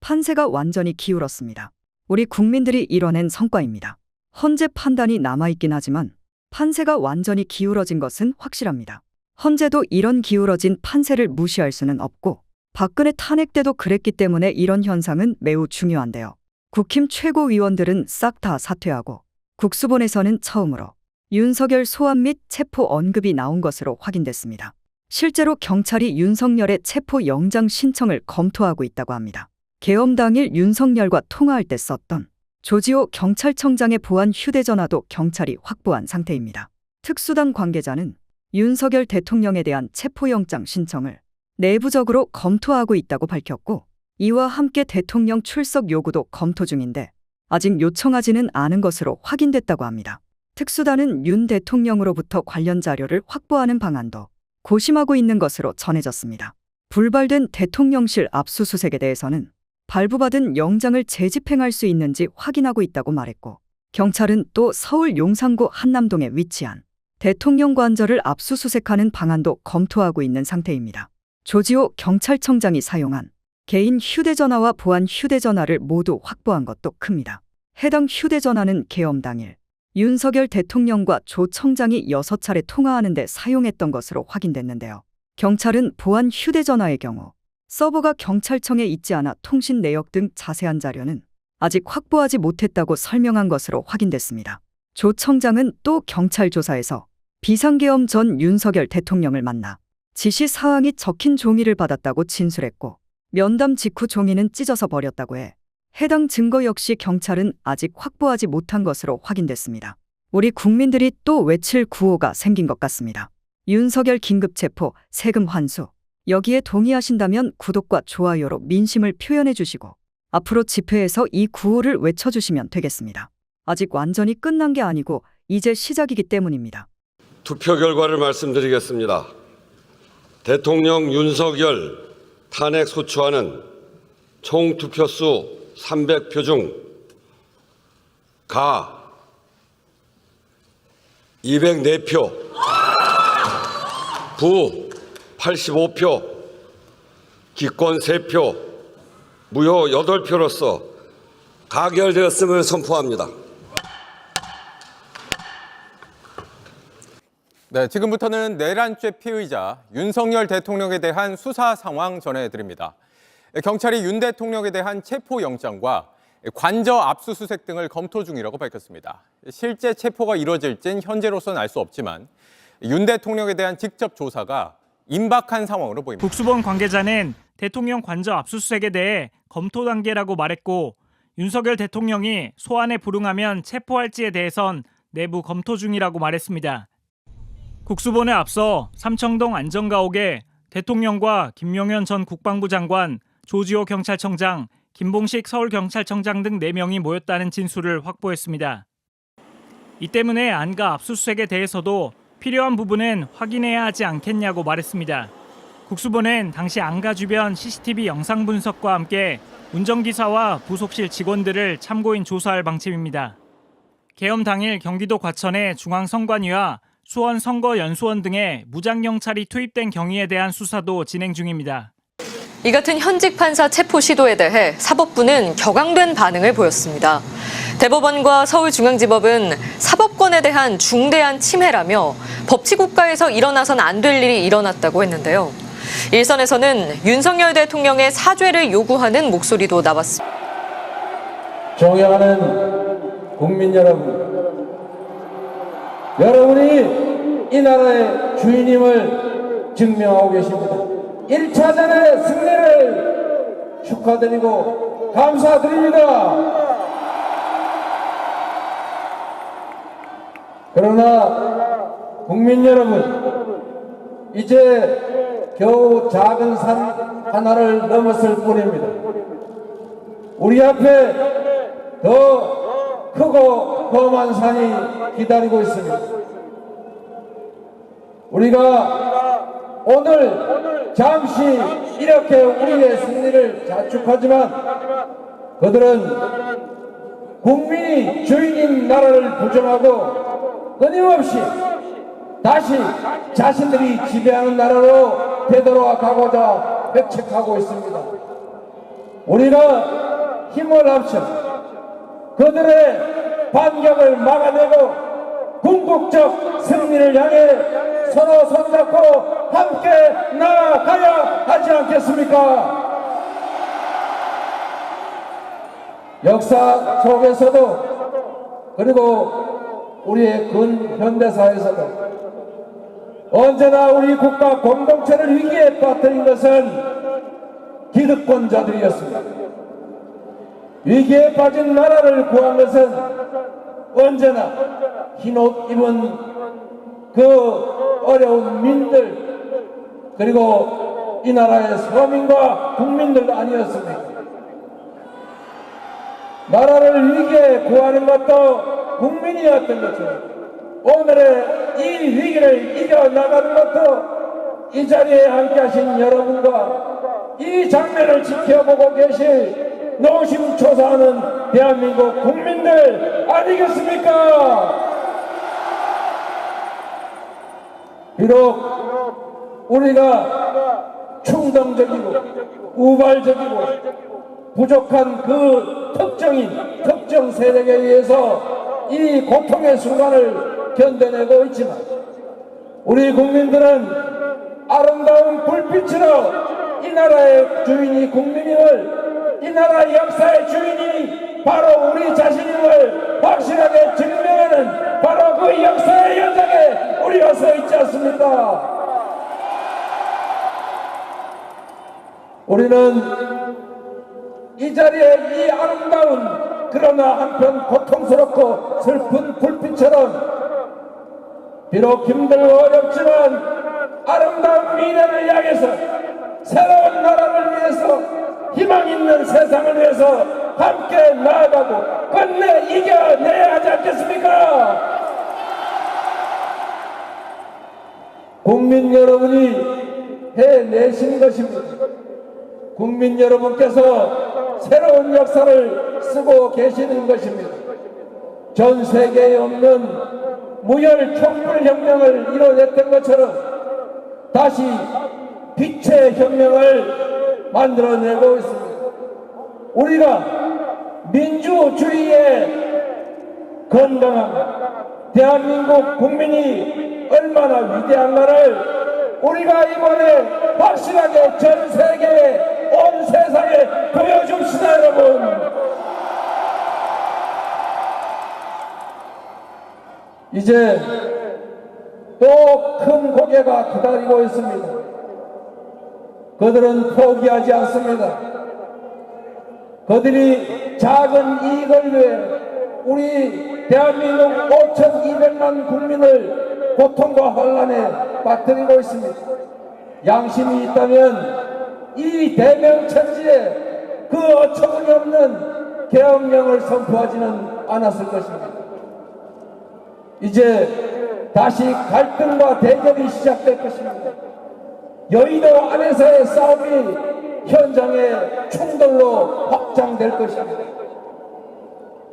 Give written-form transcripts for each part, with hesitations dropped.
판세가 완전히 기울었습니다. 우리 국민들이 이뤄낸 성과입니다. 헌재 판단이 남아있긴 하지만 판세가 완전히 기울어진 것은 확실합니다. 헌재도 이런 기울어진 판세를 무시할 수는 없고 박근혜 탄핵 때도 그랬기 때문에 이런 현상은 매우 중요한데요. 국힘 최고위원들은 싹 다 사퇴하고 국수본에서는 처음으로 윤석열 소환 및 체포 언급이 나온 것으로 확인됐습니다. 실제로 경찰이 윤석열의 체포 영장 신청을 검토하고 있다고 합니다. 계엄 당일 윤석열과 통화할 때 썼던 조지호 경찰청장의 보안 휴대전화도 경찰이 확보한 상태입니다. 특수당 관계자는 윤석열 대통령에 대한 체포영장 신청을 내부적으로 검토하고 있다고 밝혔고, 이와 함께 대통령 출석 요구도 검토 중인데 아직 요청하지는 않은 것으로 확인됐다고 합니다. 특수단은 윤 대통령으로부터 관련 자료를 확보하는 방안도 고심하고 있는 것으로 전해졌습니다. 불발된 대통령실 압수수색에 대해서는 발부받은 영장을 재집행할 수 있는지 확인하고 있다고 말했고, 경찰은 또 서울 용산구 한남동에 위치한 대통령 관저를 압수수색하는 방안도 검토하고 있는 상태입니다. 조지호 경찰청장이 사용한 개인 휴대전화와 보안 휴대전화를 모두 확보한 것도 큽니다. 해당 휴대전화는 계엄 당일 윤석열 대통령과 조 청장이 6차례 통화하는 데 사용했던 것으로 확인됐는데요. 경찰은 보안 휴대전화의 경우 서버가 경찰청에 있지 않아 통신 내역 등 자세한 자료는 아직 확보하지 못했다고 설명한 것으로 확인됐습니다. 조 청장은 또 경찰 조사에서 비상계엄 전 윤석열 대통령을 만나 지시 사항이 적힌 종이를 받았다고 진술했고, 면담 직후 종이는 찢어서 버렸다고 해 해당 증거 역시 경찰은 아직 확보하지 못한 것으로 확인됐습니다. 우리 국민들이 또 외칠 구호가 생긴 것 같습니다. 윤석열 긴급체포, 세금 환수. 여기에 동의하신다면 구독과 좋아요로 민심을 표현해 주시고 앞으로 집회에서 이 구호를 외쳐주시면 되겠습니다. 아직 완전히 끝난 게 아니고 이제 시작이기 때문입니다. 투표 결과를 말씀드리겠습니다. 대통령 윤석열 탄핵 소추안은 총 투표수 300표 중 가 204표, 부 85표, 기권 3표, 무효 8표로서 가결되었음을 선포합니다. 네, 지금부터는 내란죄 피의자 윤석열 대통령에 대한 수사 상황 전해드립니다. 경찰이 윤 대통령에 대한 체포영장과 관저 압수수색 등을 검토 중이라고 밝혔습니다. 실제 체포가 이뤄질진 현재로서는 알 수 없지만 윤 대통령에 대한 직접 조사가 임박한 상황으로 보입니다. 국수본 관계자는 대통령 관저 압수수색에 대해 검토 단계라고 말했고, 윤석열 대통령이 소환에 불응하면 체포할지에 대해선 내부 검토 중이라고 말했습니다. 국수본에 앞서 삼청동 안전가옥에 대통령과 김용현 전 국방부 장관, 조지호 경찰청장, 김봉식 서울경찰청장 등 4명이 모였다는 진술을 확보했습니다. 이 때문에 안가 압수수색에 대해서도 필요한 부분은 확인해야 하지 않겠냐고 말했습니다. 국수본은 당시 안가 주변 CCTV 영상 분석과 함께 운전기사와 부속실 직원들을 참고인 조사할 방침입니다. 계엄 당일 경기도 과천의 중앙선관위와 수원선거연수원 등의 무장경찰이 투입된 경위에 대한 수사도 진행 중입니다. 이 같은 현직 판사 체포 시도에 대해 사법부는 격앙된 반응을 보였습니다. 대법원과 서울중앙지법은 사법권에 대한 중대한 침해라며 법치국가에서 일어나선 안 될 일이 일어났다고 했는데요. 일선에서는 윤석열 대통령의 사죄를 요구하는 목소리도 나왔습니다. 존경하는 국민 여러분, 여러분이 이 나라의 주인임을 증명하고 계십니다. 1차전의 승리를 축하드리고 감사드립니다. 그러나 국민 여러분, 이제 겨우 작은 산 하나를 넘었을 뿐입니다. 우리 앞에 더 크고 험한 산이 기다리고 있습니다. 우리가 오늘 잠시 이렇게 우리의 승리를 자축하지만 그들은 국민이 주인인 나라를 부정하고 끊임없이 다시 자신들이 지배하는 나라로 되돌아가고자 백책하고 있습니다. 우리가 힘을 합쳐 그들의 반격을 막아내고 궁극적 승리를 향해 서로 손잡고 함께 나아가야 하지 않겠습니까? 역사 속에서도 그리고 우리의 근현대사에서도 언제나 우리 국가 공동체를 위기에 빠뜨린 것은 기득권자들이었습니다. 위기에 빠진 나라를 구한 것은 언제나 흰옷 입은 그 어려운 민들 그리고 이 나라의 서민과 국민들 아니었습니까? 나라를 위기에 구하는 것도 국민이었던 것처럼 오늘의 이 위기를 이겨나가는 것도 이 자리에 함께하신 여러분과 이 장면을 지켜보고 계실 노심초사하는 대한민국 국민들 아니겠습니까? 비록 우리가 충동적이고 우발적이고 부족한 그 특정 세력에 의해서 이 고통의 순간을 견뎌내고 있지만 우리 국민들은 아름다운 불빛으로 이 나라의 주인이 국민임을 이 나라 역사의 주인이 바로 우리 자신임을 확실하게 증명하는 바로 그 역사의 현장에 우리가 서 있지 않습니까? 우리는 이 자리에 이 아름다운 그러나 한편 고통스럽고 슬픈 불빛처럼 비록 힘들고 어렵지만 아름다운 미래를 향해서 새로운 나라를 위해서 희망 있는 세상을 위해서 함께 나아가고 끝내 이겨내야 하지 않겠습니까? 국민 여러분이 해내신 것입니다. 국민 여러분께서 새로운 역사를 쓰고 계시는 것입니다. 전 세계에 없는 무혈 촛불혁명을 이뤄냈던 것처럼 다시 빛의 혁명을 만들어내고 있습니다. 우리가 민주주의의 건강한 대한민국 국민이 얼마나 위대한가를 우리가 이번에 확실하게 전 세계에 온 세상에 보여줍시다 여러분. 이제 또 큰 고개가 기다리고 있습니다. 그들은 포기하지 않습니다. 그들이 작은 이익을 위해 우리 대한민국 5,200만 국민을 고통과 혼란에 빠뜨리고 있습니다. 양심이 있다면 이 대명천지에 그 어처구니 없는 계엄령을 선포하지는 않았을 것입니다. 이제 다시 갈등과 대결이 시작될 것입니다. 여의도 안에서의 싸움이 현장의 충돌로 확장될 것입니다.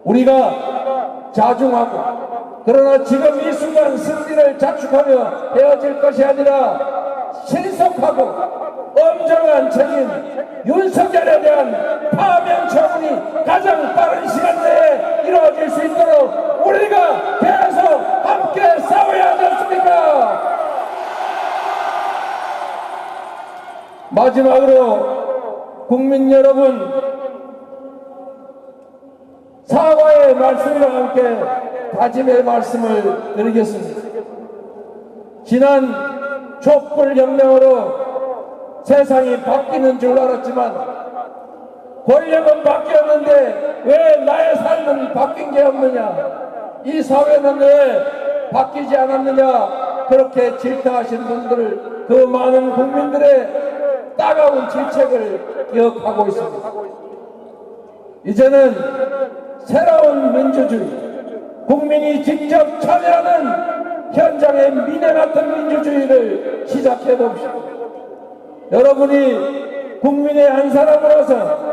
우리가 자중하고 그러나 지금 이 순간 승리를 자축하며 헤어질 것이 아니라 신속하고 엄정한 책임 윤석열에 대한 파면 처분이 가장 빠른 시간 내에 이루어질 수 있도록 우리가 계속 함께 싸워야 하지 않습니까? 마지막으로 국민 여러분, 사과의 말씀과 함께 다짐의 말씀을 드리겠습니다. 지난 촛불혁명으로 세상이 바뀌는 줄 알았지만 권력은 바뀌었는데 왜 나의 삶은 바뀐 게 없느냐, 이 사회는 왜 바뀌지 않았느냐, 그렇게 질타하신 분들을, 그 많은 국민들의 따가운 질책을 기억하고 있습니다. 이제는 새로운 민주주의, 국민이 직접 참여하는 현장의 미래 같은 민주주의를 시작해 봅시다. 여러분이 국민의 한 사람으로서,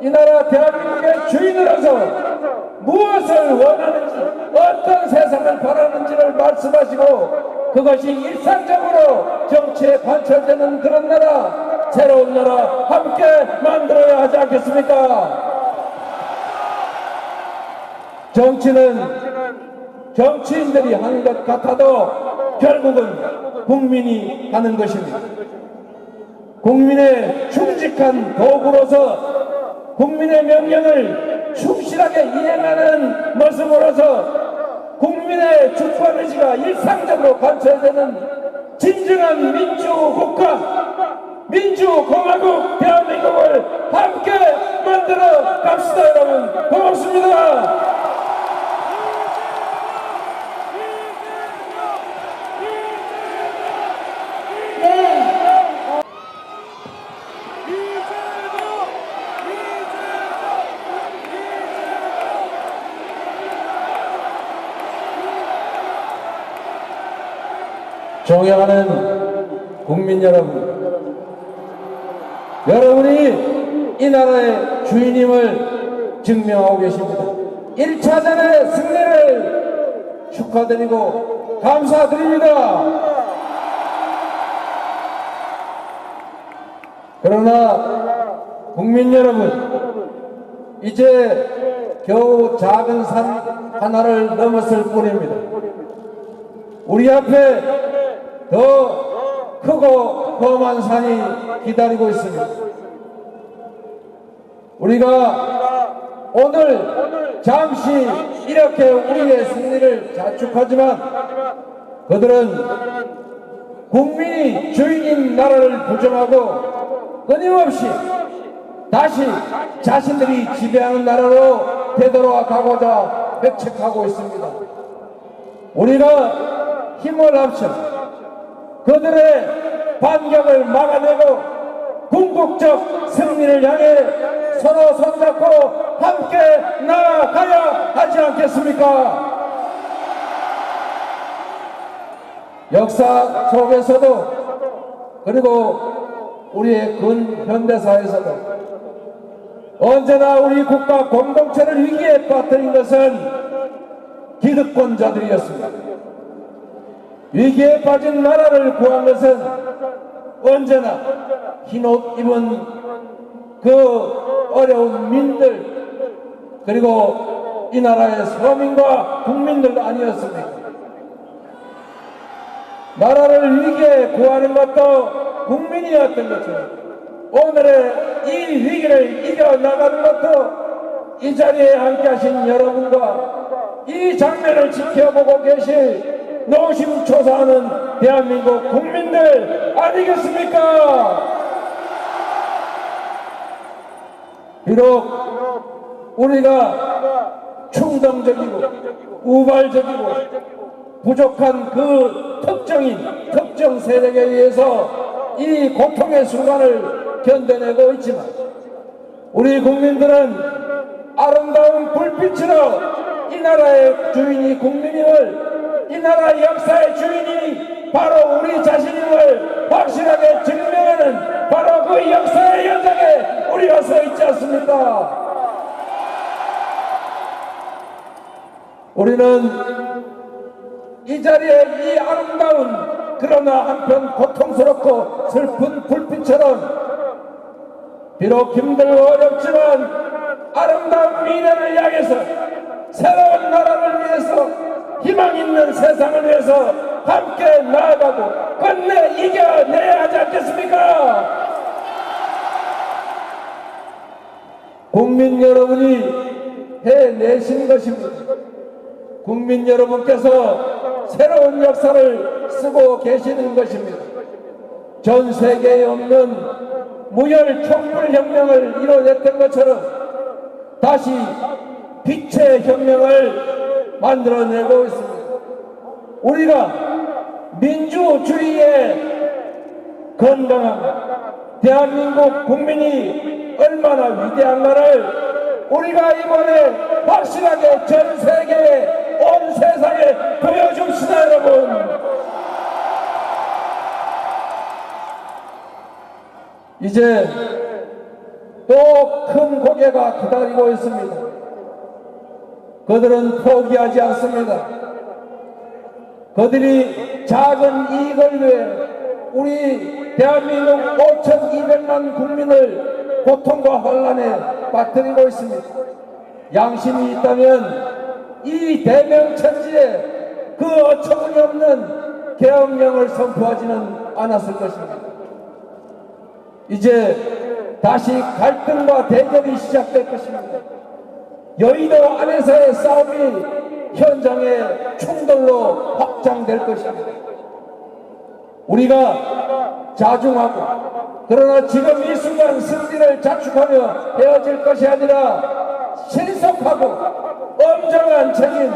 이 나라 대한민국의 주인으로서 무엇을 원하는지, 어떤 세상을 바라는지를 말씀하시고 그것이 일상적으로 정치에 관철되는 그런 나라, 새로운 나라 함께 만들어야 하지 않겠습니까? 정치는 정치인들이 하는 것 같아도 결국은 국민이 하는 것입니다. 국민의 충직한 도구로서 국민의 명령을 충실하게 이행하는 모습으로서 국민의 주권의지가 일상적으로 관철되는 진정한 민주국가, 민주공화국 대한민국을 함께 만들어 갑시다. 여러분 고맙습니다. 존경하는 국민 여러분, 여러분이 이 나라의 주인임을 증명하고 계십니다. 1차전의 승리를 축하드리고 감사드립니다. 그러나 국민 여러분, 이제 겨우 작은 산 하나를 넘었을 뿐입니다. 우리 앞에 더 크고 험한 산이 기다리고 있습니다. 우리가 오늘 잠시 이렇게 우리의 승리를 자축하지만 그들은 국민이 주인인 나라를 부정하고 끊임없이 다시 자신들이 지배하는 나라로 되돌아가고자 백책하고 있습니다. 우리가 힘을 합쳐 그들의 반격을 막아내고 궁극적 승리를 향해 서로 손잡고 함께 나아가야 하지 않겠습니까? 역사 속에서도 그리고 우리의 근현대사에서도 언제나 우리 국가 공동체를 위기에 빠뜨린 것은 기득권자들이었습니다. 위기에 빠진 나라를 구한 것은 언제나 흰옷 입은 그 어려운 민들 그리고 이 나라의 서민과 국민들 아니었습니까? 나라를 위기에 구하는 것도 국민이었던 것처럼 오늘의 이 위기를 이겨나가는 것도 이 자리에 함께하신 여러분과 이 장면을 지켜보고 계실 노심초사하는 대한민국 국민들 아니겠습니까? 비록 우리가 충동적이고 우발적이고 부족한 그 특정 세력에 의해서 이 고통의 순간을 견뎌내고 있지만 우리 국민들은 아름다운 불빛으로 이 나라의 주인이 국민임을 이 나라 역사의 주인이 바로 우리 자신임을 확실하게 증명하는 바로 그 역사의 현장에 우리가 서 있지 않습니까? 우리는 이 자리에 이 아름다운 그러나 한편 고통스럽고 슬픈 불빛처럼 비록 힘들고 어렵지만 아름다운 미래를 향해서 새로운 나라를 위해서 희망 있는 세상을 위해서 함께 나아가고 끝내 이겨내야 하지 않겠습니까? 국민 여러분이 해내신 것입니다. 국민 여러분께서 새로운 역사를 쓰고 계시는 것입니다. 전 세계에 없는 무혈 촛불 혁명을 이뤄냈던 것처럼 다시 빛의 혁명을 만들어내고 있습니다. 우리가 민주주의의 건강한 대한민국 국민이 얼마나 위대한가를 우리가 이번에 확실하게 전 세계에 온 세상에 보여줍시다. 여러분, 이제 또 큰 고개가 기다리고 있습니다. 그들은 포기하지 않습니다. 그들이 작은 이익을 위해 우리 대한민국 5,200만 국민을 고통과 혼란에 빠뜨리고 있습니다. 양심이 있다면 이 대명천지에 그 어처구니없는 계엄령을 선포하지는 않았을 것입니다. 이제 다시 갈등과 대결이 시작될 것입니다. 여의도 안에서의 싸움이 현장의 충돌로 확장될 것입니다. 우리가 자중하고 그러나 지금 이 순간 승리를 자축하며 헤어질 것이 아니라 신속하고 엄정한 책임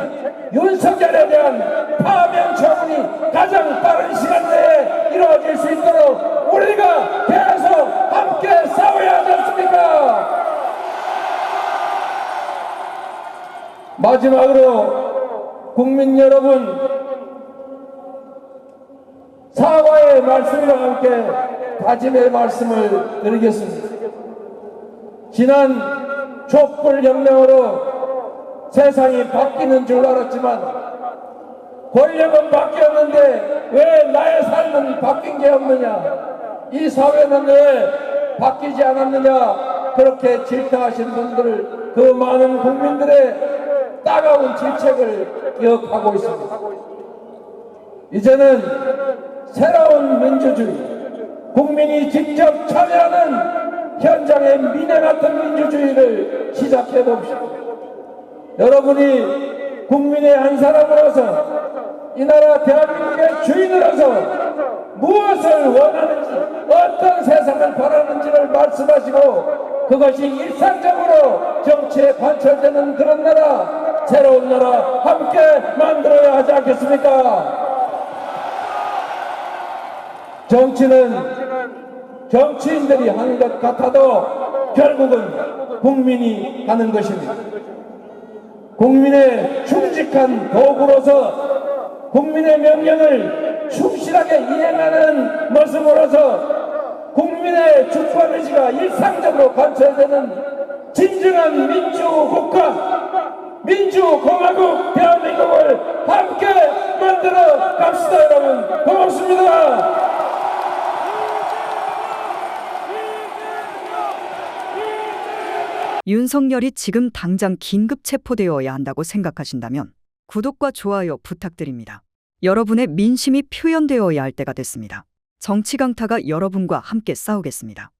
윤석열에 대한 파면 처분이 가장 빠른 시간 내에 이루어질 수 있도록 우리가 계속 함께 싸워야 하지 않습니까? 마지막으로 국민 여러분, 사과의 말씀과 함께 다짐의 말씀을 드리겠습니다. 지난 촛불혁명으로 세상이 바뀌는 줄 알았지만 권력은 바뀌었는데 왜 나의 삶은 바뀐 게 없느냐, 이 사회는 왜 바뀌지 않았느냐, 그렇게 질타하신 분들, 그 많은 국민들의 따가운 질책을 기억하고 있습니다. 이제는 새로운 민주주의, 국민이 직접 참여하는 현장의 미래 같은 민주주의를 시작해 봅시다. 여러분이 국민의 한 사람으로서, 이 나라 대한민국의 주인으로서 무엇을 원하는지, 어떤 세상을 바라는지를 말씀하시고 그것이 일상적으로 정치에 관철되는 그런 나라, 새로운 나라 함께 만들어야 하지 않겠습니까? 정치는 정치인들이 하는 것 같아도 결국은 국민이 하는 것입니다. 국민의 충직한 도구로서 국민의 명령을 충실하게 이행하는 모습으로서 국민의 주권의지가 일상적으로 관철되는 진정한 민주국가, 민주공화국 대한민국을 함께 만들어 갑시다. 여러분 고맙습니다. 윤석열이 지금 당장 긴급 체포되어야 한다고 생각하신다면 구독과 좋아요 부탁드립니다. 여러분의 민심이 표현되어야 할 때가 됐습니다. 정치 강타가 여러분과 함께 싸우겠습니다.